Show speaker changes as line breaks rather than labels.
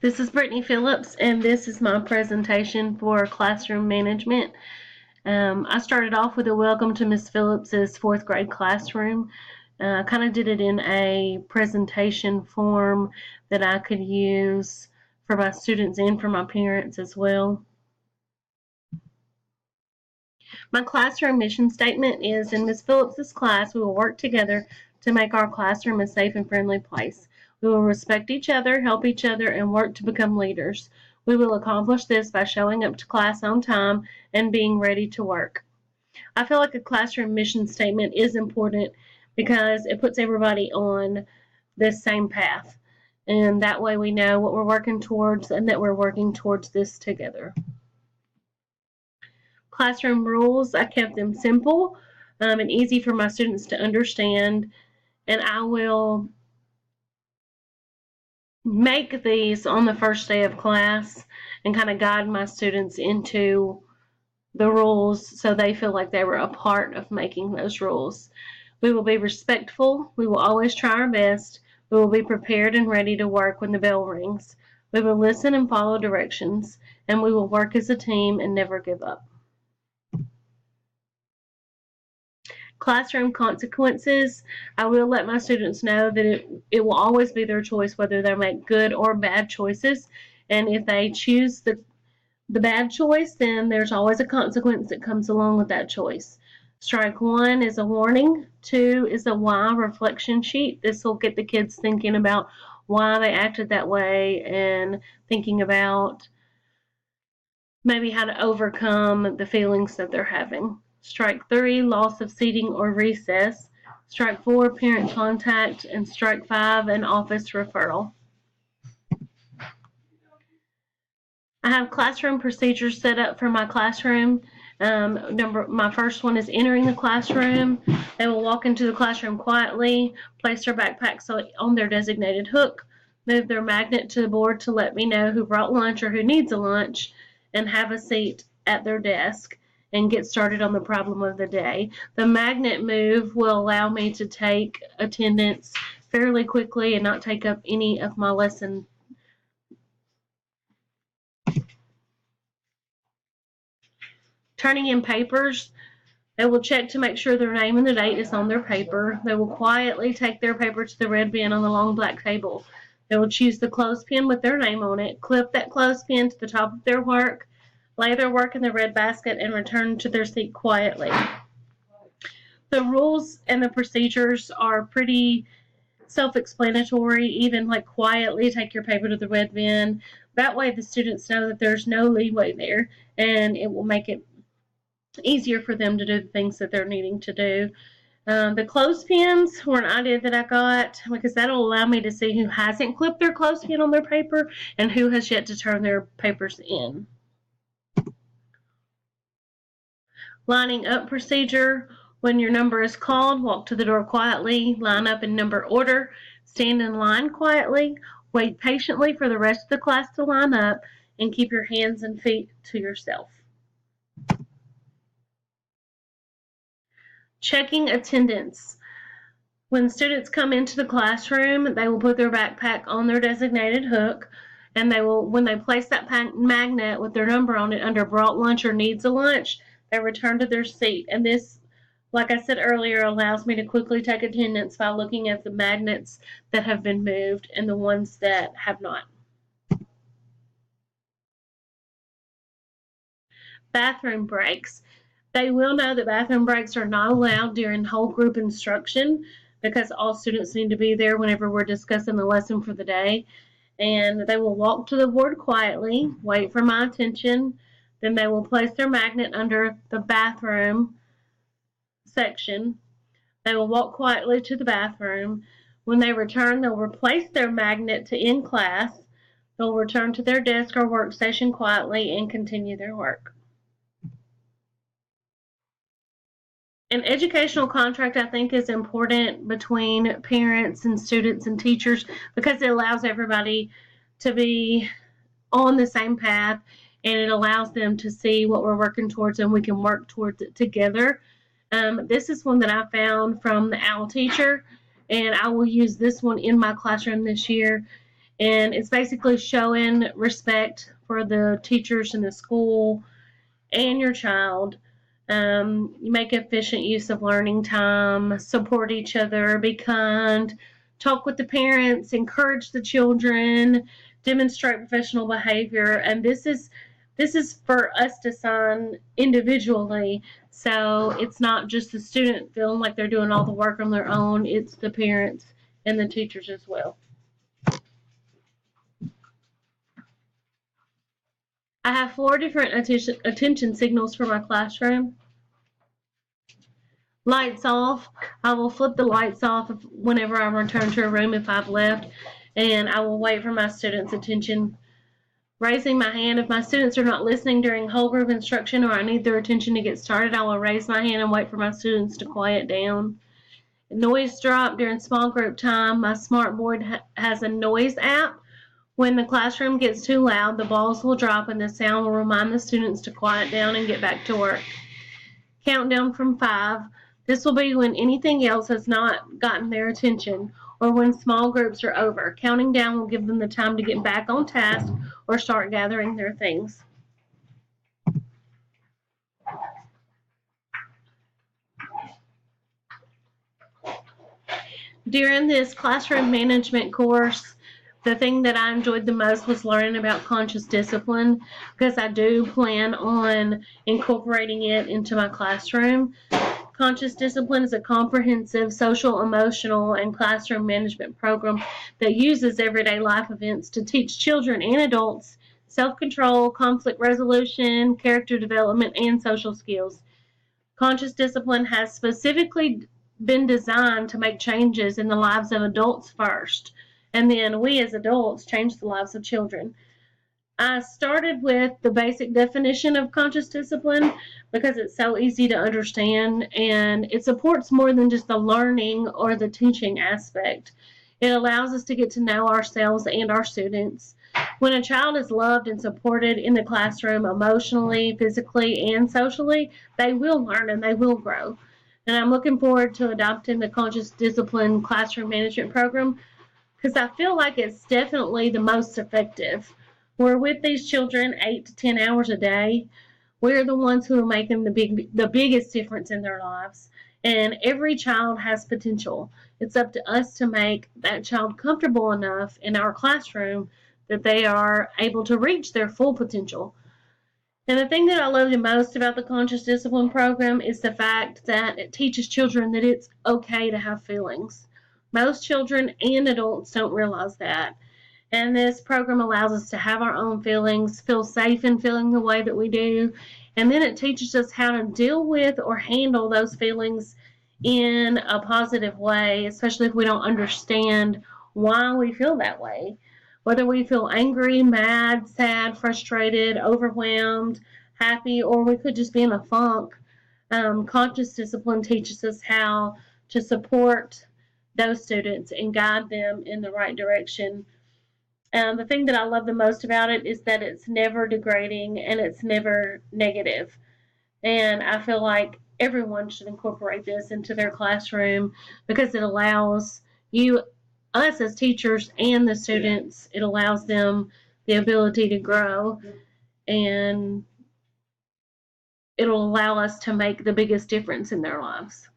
This is Brittany Phillips, and this is my presentation for classroom management. I started off with a welcome to Ms. Phillips's 4th grade classroom. I kind of did it in a presentation form that I could use for my students and for my parents as well. My classroom mission statement is, in Ms. Phillips's class, we will work together to make our classroom a safe and friendly place. We will respect each other, help each other, and work to become leaders. We will accomplish this by showing up to class on time and being ready to work. I feel like a classroom mission statement is important because it puts everybody on this same path. And that way we know what we're working towards and that we're working towards this together. Classroom rules, I kept them simple and easy for my students to understand, and I will make these on the first day of class and kind of guide my students into the rules so they feel like they were a part of making those rules. We will be respectful. We will always try our best. We will be prepared and ready to work when the bell rings. We will listen and follow directions, and we will work as a team and never give up. Classroom consequences, I will let my students know that it will always be their choice whether they make good or bad choices, and if they choose the bad choice, then there's always a consequence that comes along with that choice. Strike 1 is a warning. 2 is a why reflection sheet. This will get the kids thinking about why they acted that way and thinking about maybe how to overcome the feelings that they're having. Strike 3, loss of seating or recess. Strike 4, parent contact. And strike 5, an office referral. I have classroom procedures set up for my classroom. My first one is entering the classroom. They will walk into the classroom quietly, place their backpacks on their designated hook, move their magnet to the board to let me know who brought lunch or who needs a lunch, and have a seat at their desk and get started on the problem of the day. The magnet move will allow me to take attendance fairly quickly and not take up any of my lesson. Turning in papers, they will check to make sure their name and the date is on their paper. They will quietly take their paper to the red bin on the long black table. They will choose the clothespin with their name on it, clip that clothespin to the top of their work, lay their work in the red basket, and return to their seat quietly. The rules and the procedures are pretty self-explanatory, even like quietly take your paper to the red bin. That way the students know that there's no leeway there, and it will make it easier for them to do the things that they're needing to do. The clothespins were an idea that I got because that'll allow me to see who hasn't clipped their clothespin on their paper and who has yet to turn their papers in. Lining up procedure. When your number is called, walk to the door quietly, line up in number order, stand in line quietly, wait patiently for the rest of the class to line up, and keep your hands and feet to yourself. Checking attendance. When students come into the classroom, they will put their backpack on their designated hook, and they will, when they place that magnet with their number on it under brought lunch or needs a lunch, they return to their seat. And this, like I said earlier, allows me to quickly take attendance by looking at the magnets that have been moved and the ones that have not. Bathroom breaks. They will know that bathroom breaks are not allowed during whole group instruction because all students need to be there whenever we're discussing the lesson for the day. And they will walk to the board quietly, wait for my attention, then they will place their magnet under the bathroom section. They will walk quietly to the bathroom. When they return, they'll replace their magnet to end class. They'll return to their desk or workstation quietly and continue their work. An educational contract, I think, is important between parents and students and teachers because it allows everybody to be on the same path, and it allows them to see what we're working towards and we can work towards it together. This is one that I found from the OWL teacher, and I will use this one in my classroom this year. And it's basically showing respect for the teachers in the school and your child. You make efficient use of learning time, support each other, be kind, talk with the parents, encourage the children, demonstrate professional behavior, and this is for us to sign individually. So it's not just the student feeling like they're doing all the work on their own, it's the parents and the teachers as well. I have 4 different attention signals for my classroom. Lights off. I will flip the lights off whenever I return to a room if I've left, and I will wait for my students' attention. Raising my hand. If my students are not listening during whole group instruction or I need their attention to get started, I will raise my hand and wait for my students to quiet down. Noise drop during small group time. My smart board has a noise app. When the classroom gets too loud, the balls will drop and the sound will remind the students to quiet down and get back to work. Countdown from 5. This will be when anything else has not gotten their attention or when small groups are over. Counting down will give them the time to get back on task or start gathering their things. During this classroom management course, the thing that I enjoyed the most was learning about conscious discipline, because I do plan on incorporating it into my classroom. Conscious Discipline is a comprehensive social, emotional, and classroom management program that uses everyday life events to teach children and adults self-control, conflict resolution, character development, and social skills. Conscious Discipline has specifically been designed to make changes in the lives of adults first, and then we as adults change the lives of children. I started with the basic definition of conscious discipline because it's so easy to understand, and it supports more than just the learning or the teaching aspect. It allows us to get to know ourselves and our students. When a child is loved and supported in the classroom emotionally, physically, and socially, they will learn and they will grow. And I'm looking forward to adopting the Conscious Discipline Classroom Management Program because I feel like it's definitely the most effective. We're with these children 8 to 10 hours a day. We're the ones who are making the biggest difference in their lives. And every child has potential. It's up to us to make that child comfortable enough in our classroom that they are able to reach their full potential. And the thing that I love the most about the Conscious Discipline program is the fact that it teaches children that it's okay to have feelings. Most children and adults don't realize that. And this program allows us to have our own feelings, feel safe in feeling the way that we do. And then it teaches us how to deal with or handle those feelings in a positive way, especially if we don't understand why we feel that way. Whether we feel angry, mad, sad, frustrated, overwhelmed, happy, or we could just be in a funk. Conscious discipline teaches us how to support those students and guide them in the right direction. The thing that I love the most about it is that it's never degrading and it's never negative. And I feel like everyone should incorporate this into their classroom because it allows us as teachers and the students, it allows them the ability to grow, and it'll allow us to make the biggest difference in their lives.